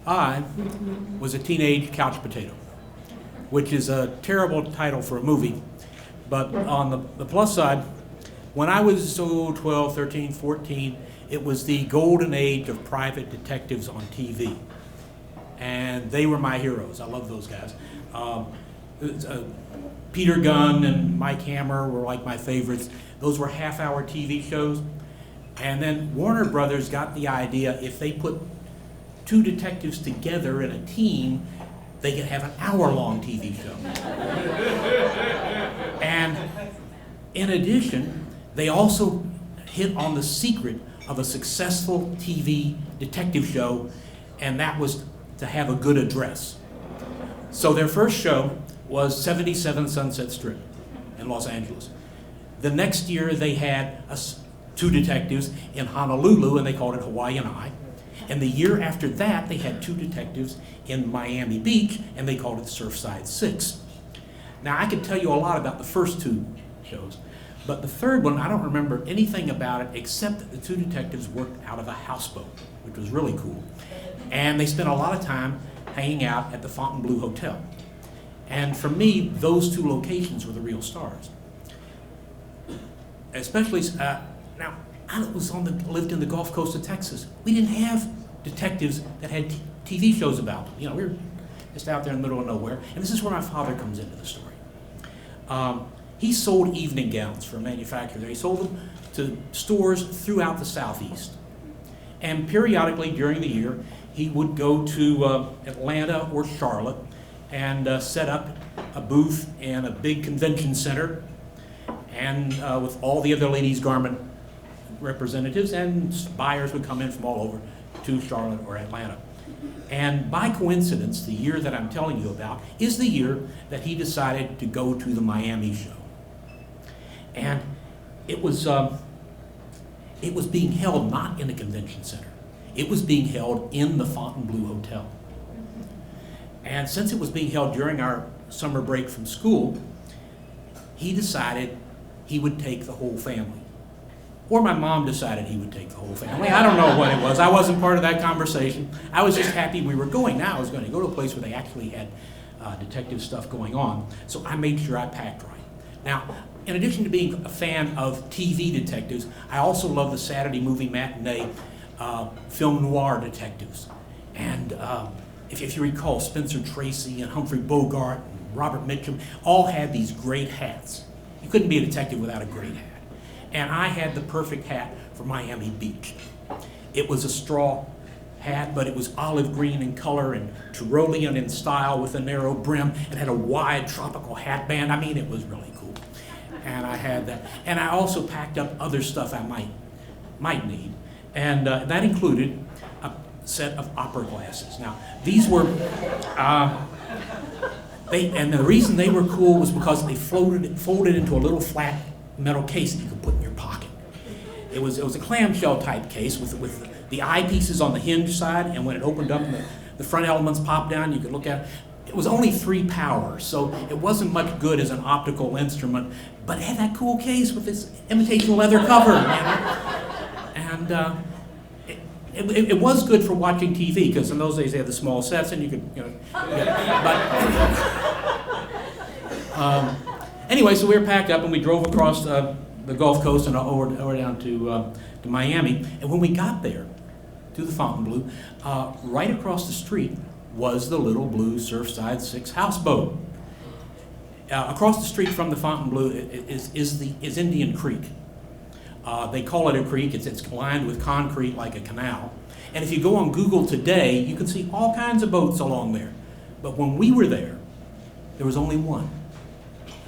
I was a teenage couch potato, which is a terrible title for a movie. But on the plus side, when I was 12, 13, 14, it was the golden age of private detectives on TV. And they were my heroes. I love those guys. Peter Gunn and Mike Hammer were like my favorites. Those were half-hour TV shows. And then Warner Brothers got the idea if they put two detectives together in a team, they could have an hour-long TV show. And in addition, they also hit on the secret of a successful TV detective show, and that was to have a good address. So their first show was 77 Sunset Strip in Los Angeles. The next year they had two detectives in Honolulu, and they called it Hawaiian Eye. And the year after that, they had two detectives in Miami Beach, and they called it Surfside 6. Now, I could tell you a lot about the first two shows, but the third one, I don't remember anything about it except that the two detectives worked out of a houseboat, which was really cool. And they spent a lot of time hanging out at the Fontainebleau Hotel. And for me, those two locations were the real stars. Especially, now, I lived in the Gulf Coast of Texas. We didn't have detectives that had TV shows about them. You know, we were just out there in the middle of nowhere. And this is where my father comes into the story. He sold evening gowns for a manufacturer. He sold them to stores throughout the Southeast. And periodically during the year, he would go to Atlanta or Charlotte and set up a booth in a big convention center and with all the other ladies' garment representatives, and buyers would come in from all over to Charlotte or Atlanta. And by coincidence, the year that I'm telling you about is the year that he decided to go to the Miami show. And it was being held not in a convention center. It was being held in the Fontainebleau Hotel. And since it was being held during our summer break from school, he decided he would take the whole family. Or my mom decided he would take the whole family. I don't know what it was. I wasn't part of that conversation. I was just happy we were going. Now I was going to go to a place where they actually had detective stuff going on. So I made sure I packed right. Now, in addition to being a fan of TV detectives, I also love the Saturday movie matinee film noir detectives. And if you recall, Spencer Tracy and Humphrey Bogart and Robert Mitchum all had these great hats. You couldn't be a detective without a great hat. And I had the perfect hat for Miami Beach. It was a straw hat, but it was olive green in color and Tyrolean in style with a narrow brim. It had a wide tropical hat band. I mean, it was really cool. And I had that. And I also packed up other stuff I might need. And that included a set of opera glasses. Now, these were, and the reason they were cool was because they folded into a little flat metal case that you could put in your pocket. It was a clamshell type case with the eyepieces on the hinge side, and when it opened up and the front elements popped down, you could look at it. It was only 3 power, so it wasn't much good as an optical instrument, but it had that cool case with this imitation leather cover. And it was good for watching TV, because in those days they had the small sets and you could, anyway, so we were packed up and we drove across the Gulf Coast and over down to Miami. And when we got there, to the Fontainebleau, right across the street was the little blue Surfside 6 houseboat. Across the street from the Fontainebleau is Indian Creek. They call it a creek. It's lined with concrete like a canal. And if you go on Google today, you can see all kinds of boats along there. But when we were there was only one.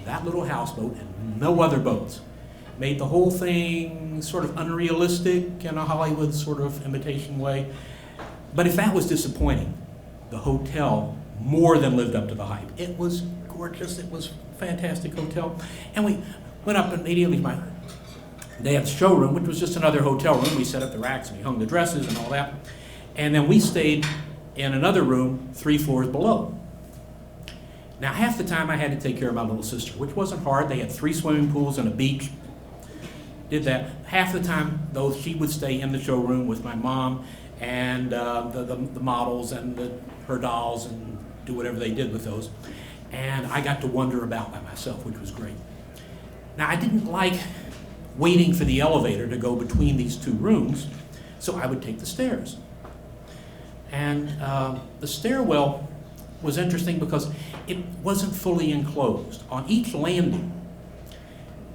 That little houseboat and no other boats. Made the whole thing sort of unrealistic in a Hollywood sort of imitation way. But if that was disappointing, the hotel more than lived up to the hype. It was gorgeous. It was a fantastic hotel. And we went up immediately to my dad's showroom, which was just another hotel room. We set up the racks and we hung the dresses and all that. And then we stayed in another room 3 floors below. Now, half the time I had to take care of my little sister, which wasn't hard. They had 3 swimming pools and a beach. Did that. Half the time, though, she would stay in the showroom with my mom, and the models and her dolls and do whatever they did with those. And I got to wander about by myself, which was great. Now, I didn't like waiting for the elevator to go between these two rooms, so I would take the stairs. And the stairwell was interesting because it wasn't fully enclosed. On each landing,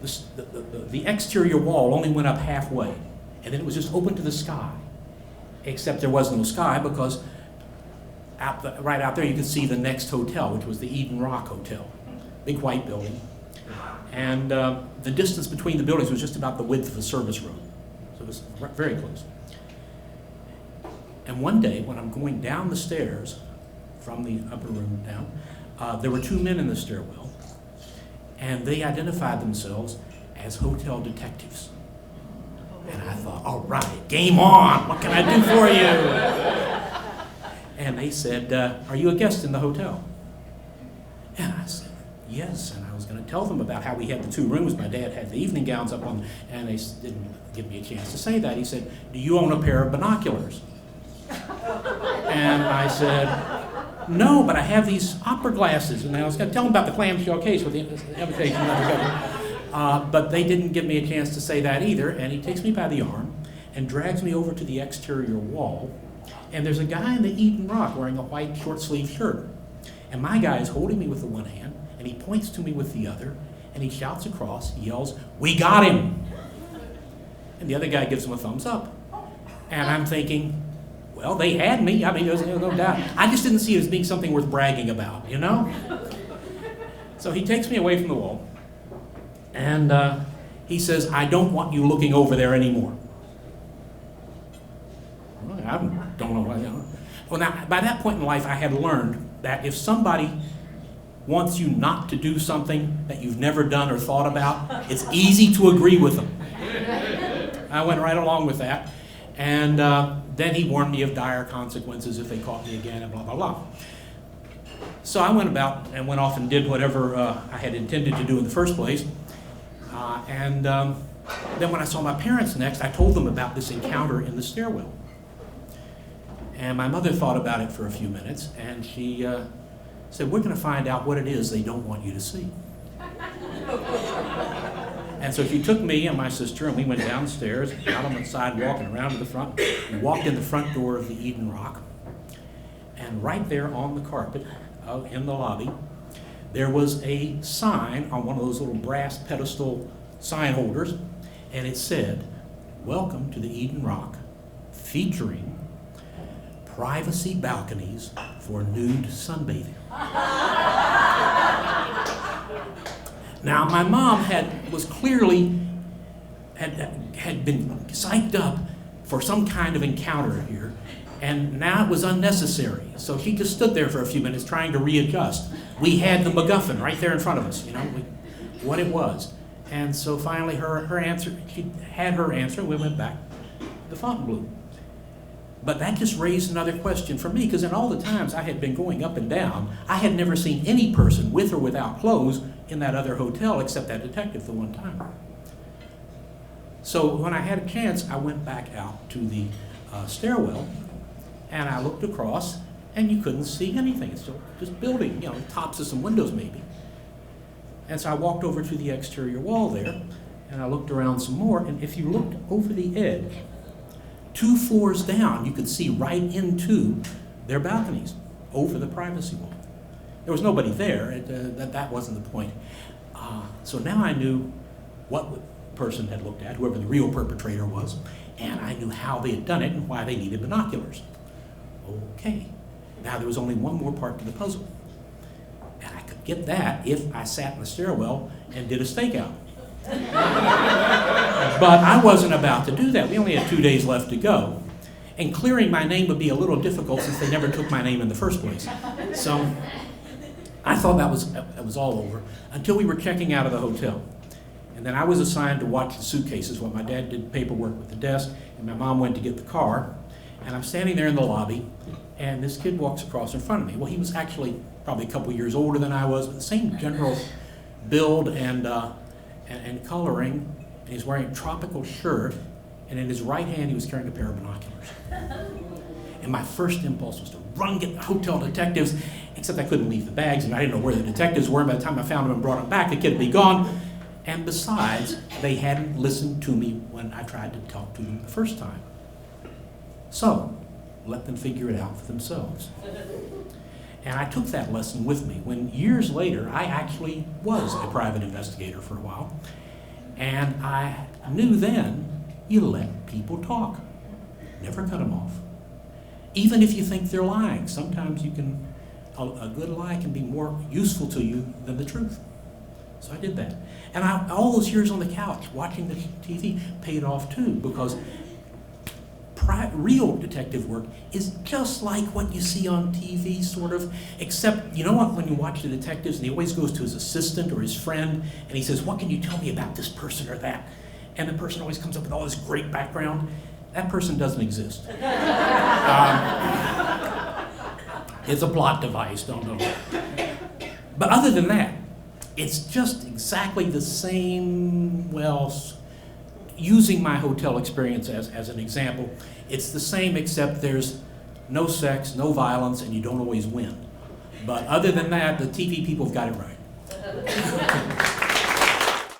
the exterior wall only went up halfway, and then it was just open to the sky, except there was no sky because right out there you could see the next hotel, which was the Eden Rock Hotel, big white building. And the distance between the buildings was just about the width of a service road, so it was very close. And one day, when I'm going down the stairs from the upper room down, there were two men in the stairwell, and they identified themselves as hotel detectives. And I thought, all right, game on, what can I do for you? And they said, are you a guest in the hotel? And I said, yes, and I was going to tell them about how we had the two rooms. My dad had the evening gowns up on, and they didn't give me a chance to say that. He said, do you own a pair of binoculars? And I said, no, but I have these opera glasses. And I was going to tell them about the clamshell case with the invitation letter. But they didn't give me a chance to say that either. And he takes me by the arm and drags me over to the exterior wall. And there's a guy in the Eden Rock wearing a white short-sleeved shirt. And my guy is holding me with the one hand, and he points to me with the other, and he shouts across, he yells, "We got him!" And the other guy gives him a thumbs up. And I'm thinking, well, they had me. I mean, there's no doubt. I just didn't see it as being something worth bragging about, you know? So he takes me away from the wall, and he says, I don't want you looking over there anymore. Well, I don't know why. Well, now, by that point in life, I had learned that if somebody wants you not to do something that you've never done or thought about, it's easy to agree with them. I went right along with that. And then he warned me of dire consequences if they caught me again, and blah, blah, blah. So I went about and went off and did whatever I had intended to do in the first place. And then when I saw my parents next, I told them about this encounter in the stairwell. And my mother thought about it for a few minutes, and she said, we're going to find out what it is they don't want you to see. And so she took me and my sister, and we went downstairs, out on the sidewalk and around to the front. We walked in the front door of the Eden Rock. And right there on the carpet in the lobby, there was a sign on one of those little brass pedestal sign holders, and it said, "Welcome to the Eden Rock, featuring privacy balconies for nude sunbathing." Now, my mom was clearly had been psyched up for some kind of encounter here, and now it was unnecessary. So she just stood there for a few minutes trying to readjust. We had the MacGuffin right there in front of us, you know, what it was. And so finally her answer, she had her answer, and we went back to the Fontainebleau. But that just raised another question for me, because in all the times I had been going up and down, I had never seen any person with or without clothes in that other hotel except that detective the one time. So when I had a chance, I went back out to the stairwell, and I looked across, and you couldn't see anything. It's just building, you know, tops of some windows maybe. And so I walked over to the exterior wall there, and I looked around some more, and if you looked over the edge, 2 floors down, you could see right into their balconies over the privacy wall. There was nobody there. That wasn't the point. So now I knew what the person had looked at, whoever the real perpetrator was, and I knew how they had done it and why they needed binoculars. Okay. Now there was only one more part to the puzzle. And I could get that if I sat in the stairwell and did a stakeout. But I wasn't about to do that. We only had 2 days left to go. And clearing my name would be a little difficult since they never took my name in the first place. So I thought that was all over until we were checking out of the hotel. And then I was assigned to watch the suitcases while my dad did paperwork with the desk, and my mom went to get the car. And I'm standing there in the lobby, and this kid walks across in front of me. Well, he was actually probably a couple years older than I was, but the same general build and coloring. And he's wearing a tropical shirt, and in his right hand he was carrying a pair of binoculars. And my first impulse was to run and get the hotel detectives, except I couldn't leave the bags, and I didn't know where the detectives were. And by the time I found them and brought them back, the kid would be gone. And besides, they hadn't listened to me when I tried to talk to them the first time. So, let them figure it out for themselves. And I took that lesson with me when years later I actually was a private investigator for a while. And I knew then you let people talk. Never cut them off. Even if you think they're lying, sometimes a good lie can be more useful to you than the truth. So I did that. And all those years on the couch watching the TV paid off too, because real detective work is just like what you see on TV, sort of, except, you know what, when you watch the detectives, and he always goes to his assistant or his friend, and he says, what can you tell me about this person or that? And the person always comes up with all this great background. That person doesn't exist. It's a plot device, don't know. But other than that, it's just exactly the same, well, using my hotel experience as an example, it's the same except there's no sex, no violence, and you don't always win. But other than that, the TV people have got it right.